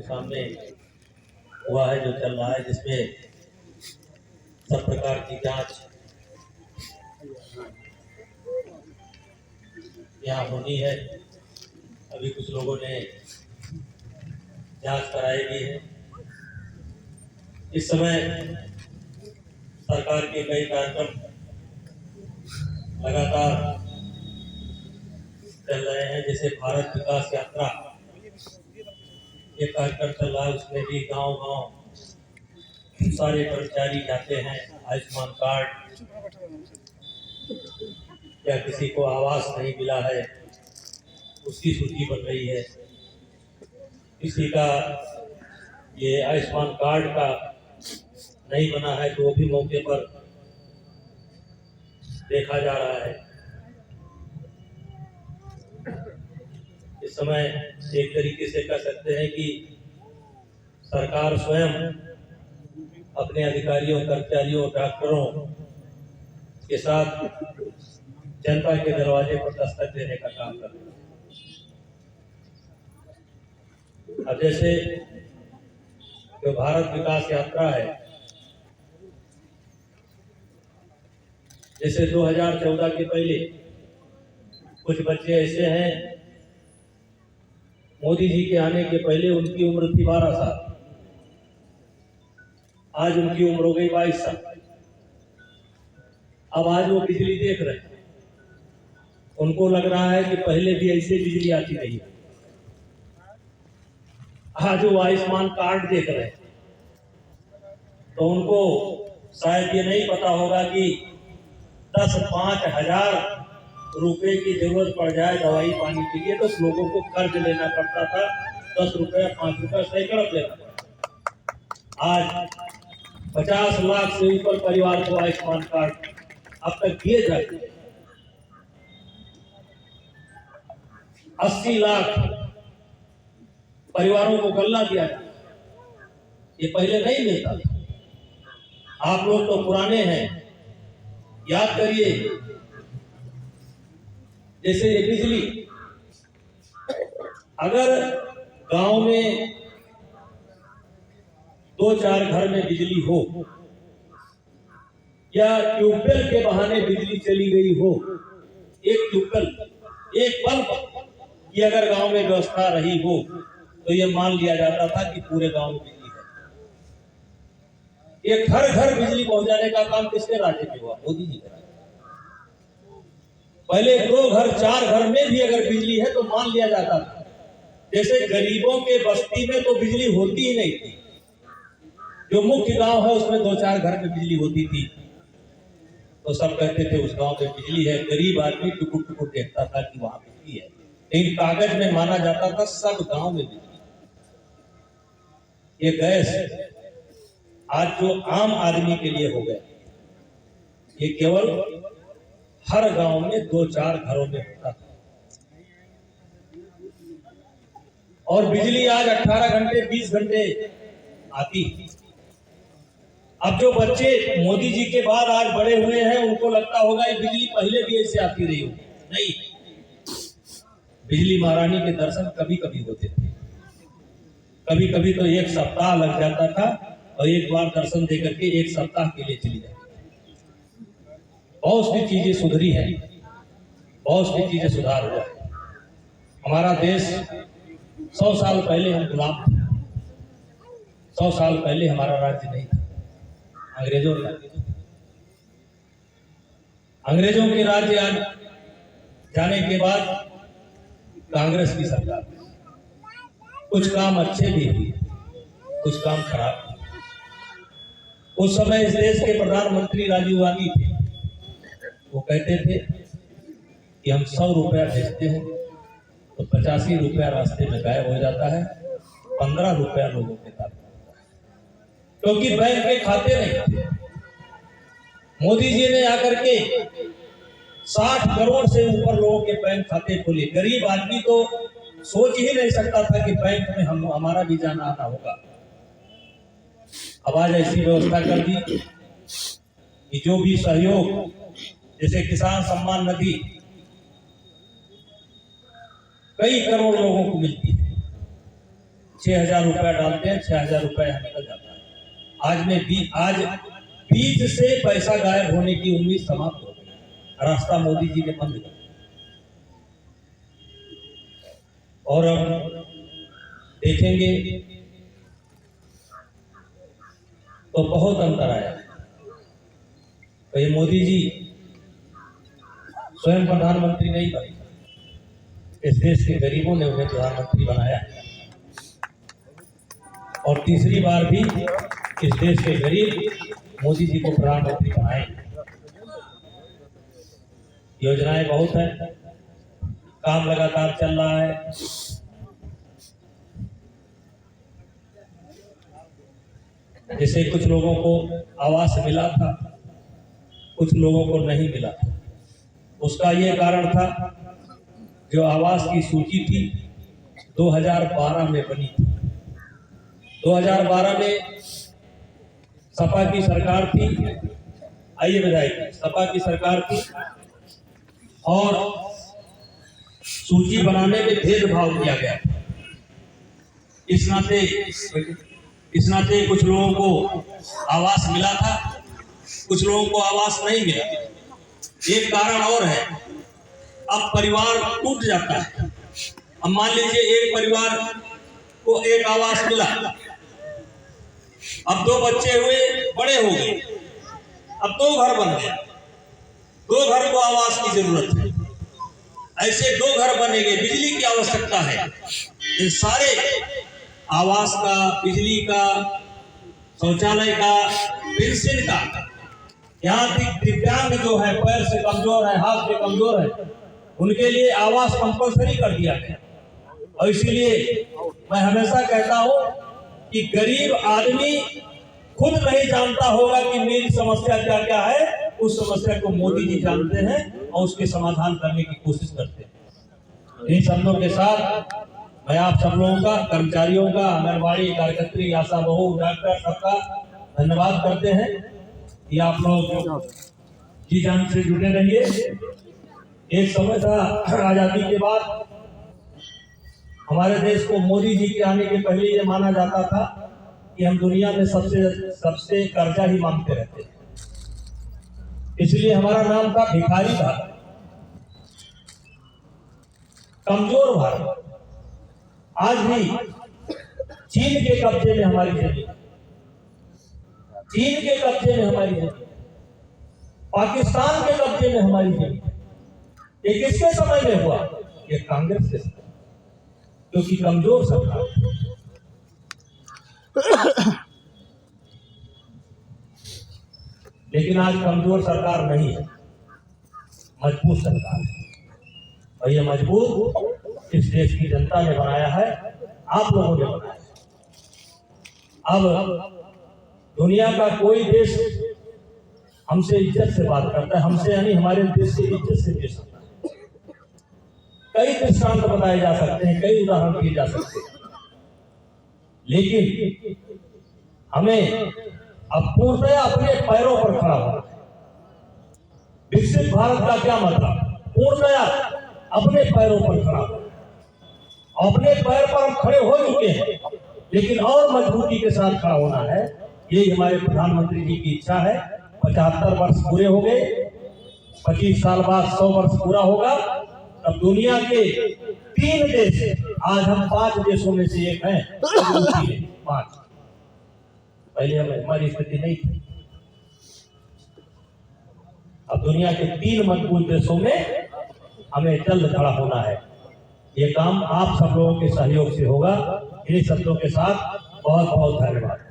सामने हुआ है, जो चल रहा है, जिसमें सब प्रकार की जांच यहाँ होनी है। अभी कुछ लोगों ने जांच कराई भी है। इस समय सरकार के कई कार्यक्रम लगातार चल रहे हैं, जैसे भारत विकास यात्रा ये कार्यक्रम चल रहा है। उसमें भी गांव-गांव सारे कर्मचारी जाते हैं। आयुष्मान कार्ड या किसी को आवास नहीं मिला है, उसकी सूची बन रही है। किसी का ये आयुष्मान कार्ड का नहीं बना है तो वो भी मौके पर देखा जा रहा है। इस समय एक तरीके से कह सकते हैं कि सरकार स्वयं अपने अधिकारियों, कर्मचारियों, डॉक्टरों के साथ जनता के दरवाजे पर दस्तक देने का काम कर रही है। अब जैसे जो भारत विकास यात्रा है, जैसे 2014 के पहले कुछ बच्चे ऐसे हैं, मोदी जी के आने के पहले उनकी उम्र थी 12 साल, आज उनकी उम्र हो गई 22 साल। अब आज वो बिजली देख रहे हैं, उनको लग रहा है कि पहले भी ऐसे बिजली आती रही। आज वो आयुष्मान कार्ड देख रहे हैं तो उनको शायद ये नहीं पता होगा कि 10-5 हजार रुपए की जरूरत पड़ जाए दवाई पानी के लिए तो लोगों को कर्ज लेना पड़ता था। 10 रुपया 5 रुपया सैकड़ों लेना पड़ता। आज 50 लाख से ऊपर परिवार को आयुष्मान कार्ड अब तक दिए जाते। 80 लाख परिवारों को गल्ला दिया जाता। ये पहले नहीं मिलता था। आप लोग तो पुराने हैं, याद करिए, जैसे ये बिजली, अगर गांव में 2-4 घर में बिजली हो या ट्यूबवेल के बहाने बिजली चली गई हो, एक ट्यूबवेल, एक बल्ब की अगर गांव में व्यवस्था रही हो तो ये मान लिया जाता था कि पूरे गांव में बिजली है। ये घर घर बिजली पहुंचाने का काम किसके राज्य में हुआ? मोदी जी का। पहले 2 घर 4 घर में भी अगर बिजली है तो मान लिया जाता था। जैसे गरीबों के बस्ती में तो बिजली होती ही नहीं थी, जो मुख्य गांव है उसमें 2-4 घर में बिजली होती थी तो सब कहते थे उस गांव में बिजली है। गरीब आदमी टुकुर टुकुर देखता था कि वहां बिजली है, लेकिन कागज में माना जाता था सब गांव में बिजली। ये गैस आज जो आम आदमी के लिए हो गया, ये केवल हर गांव में 2-4 घरों में होता था। और बिजली आज 18 घंटे 20 घंटे आती। अब जो बच्चे मोदी जी के बाद आज बड़े हुए हैं उनको लगता होगा ये बिजली पहले भी ऐसे आती रही हो। नहीं, बिजली महारानी के दर्शन कभी कभी होते थे, कभी कभी तो 1 सप्ताह लग जाता था और एक बार दर्शन देकर के 1 सप्ताह के लिए चली जाती। बहुत सी चीजें सुधरी हैं, बहुत सी चीजें सुधार हुआ है। हमारा देश 100 साल पहले हम गुलाम थे, 100 साल पहले हमारा राज्य नहीं था, अंग्रेजों का। अंग्रेजों के राज्य जाने के बाद कांग्रेस की सरकार, कुछ काम अच्छे भी हुए, कुछ काम खराब। उस समय इस देश के प्रधानमंत्री राजीव गांधी थे। वो कहते थे कि हम 100 रुपया भेजते हैं तो 85 रुपया रास्ते में गायब हो जाता है, 15 रुपया लोगों के साथ, क्योंकि बैंक के खाते नहीं थे। मोदी जी ने आकर के 60 करोड़ से ऊपर लोगों के बैंक खाते खोले। गरीब आदमी तो सोच ही नहीं सकता था कि बैंक में हमारा भी जाना आना होगा। अब आज ऐसी व्यवस्था कर दी कि जो भी सहयोग, जैसे किसान सम्मान निधि कई करोड़ लोगों को मिलती है, 6,000 रुपया डालते हैं, 6,000 रुपया यहाँ निकल जाता है। आज बीच से पैसा गायब होने की उम्मीद समाप्त हो गई, रास्ता मोदी जी ने बंद कर दिया। और अब देखेंगे तो बहुत अंतर आया। तो ये मोदी जी स्वयं प्रधानमंत्री नहीं बने, इस देश के गरीबों ने उन्हें प्रधानमंत्री बनाया और तीसरी बार भी इस देश के गरीब मोदी जी को प्रधानमंत्री बनाए। योजनाएं बहुत है, काम लगातार चल रहा है। जैसे कुछ लोगों को आवास मिला था, कुछ लोगों को नहीं मिला था। उसका ये कारण था, जो आवास की सूची थी 2012 में बनी थी। 2012 में सपा की सरकार थी, आइए बधाई, सपा की सरकार थी और सूची बनाने में भेदभाव किया गया। इस नाते कुछ लोगों को आवास मिला था, कुछ लोगों को आवास नहीं मिला। एक कारण और है, अब परिवार टूट जाता है। अब मान लीजिए एक परिवार को एक आवास मिला, अब 2 बच्चे हुए, बड़े हो गए, अब 2 घर बन गए, 2 घर को आवास की जरूरत है। ऐसे 2 घर बनेंगे, बिजली की आवश्यकता है। इन सारे आवास का, बिजली का, शौचालय का, पेंशन का, यहाँ तक दिव्यांग जो है, पैर से कमजोर है, हाथ से कमजोर है, उनके लिए आवास कंपलसरी कर दिया गया। और इसीलिए मैं हमेशा कहता हूँ कि गरीब आदमी खुद नहीं जानता होगा कि मेरी समस्या क्या क्या है, उस समस्या को मोदी जी जानते हैं और उसके समाधान करने की कोशिश करते हैं। इन शब्दों के साथ मैं आप सब लोगों का, कर्मचारियों का, आंगनबाड़ी कार्यकर्त्री, आशा बहू, डॉक्टर, सबका धन्यवाद करते हैं कि आप लोग जी जान से जुड़े रहिए। एक समय था, आजादी के बाद हमारे देश को मोदी जी के आने के पहले ये माना जाता था कि हम दुनिया में सबसे कर्जा ही मांगते रहते हैं। इसलिए हमारा नाम था भिखारी भारत, कमजोर भारत। आज भी चीन के कब्जे में हमारी जमीन, चीन के कब्जे में हमारी जमीन, पाकिस्तान के कब्जे में हमारी जमीन। ये किसके समय में हुआ? ये कांग्रेस के समय, क्योंकि कमजोर सरकार। लेकिन आज कमजोर सरकार नहीं है, मजबूत सरकार है। और ये मजबूत इस देश की जनता ने बनाया है, आप लोगों ने बनाया है। अब दुनिया का कोई देश हमसे इज्जत से बात करता है, हमसे यानी हमारे देश से इज्जत से पेश होता है। कई दृष्टांत बताए जा सकते हैं, कई उदाहरण दिए जा सकते हैं, लेकिन हमें अब पूर्णतया अपने पैरों पर खड़ा होना है। विकसित भारत का क्या मतलब? पूर्णतया अपने पैरों पर खड़ा होना। अपने पैर पर हम खड़े हो चुके हैं, लेकिन और मजबूती के साथ खड़ा होना है। ये हमारे प्रधानमंत्री जी की इच्छा है। 75 वर्ष पूरे हो गए, 25 साल बाद 100 वर्ष पूरा होगा, तब दुनिया के 3 देश, आज हम 5 देशों में से एक हैं, 5। पहले हमारी स्थिति नहीं थी। अब दुनिया के 3 मजबूत देशों में हमें जल्द खड़ा होना है। ये काम आप सब लोगों के सहयोग से होगा। इन्हीं शब्दों के साथ बहुत बहुत धन्यवाद।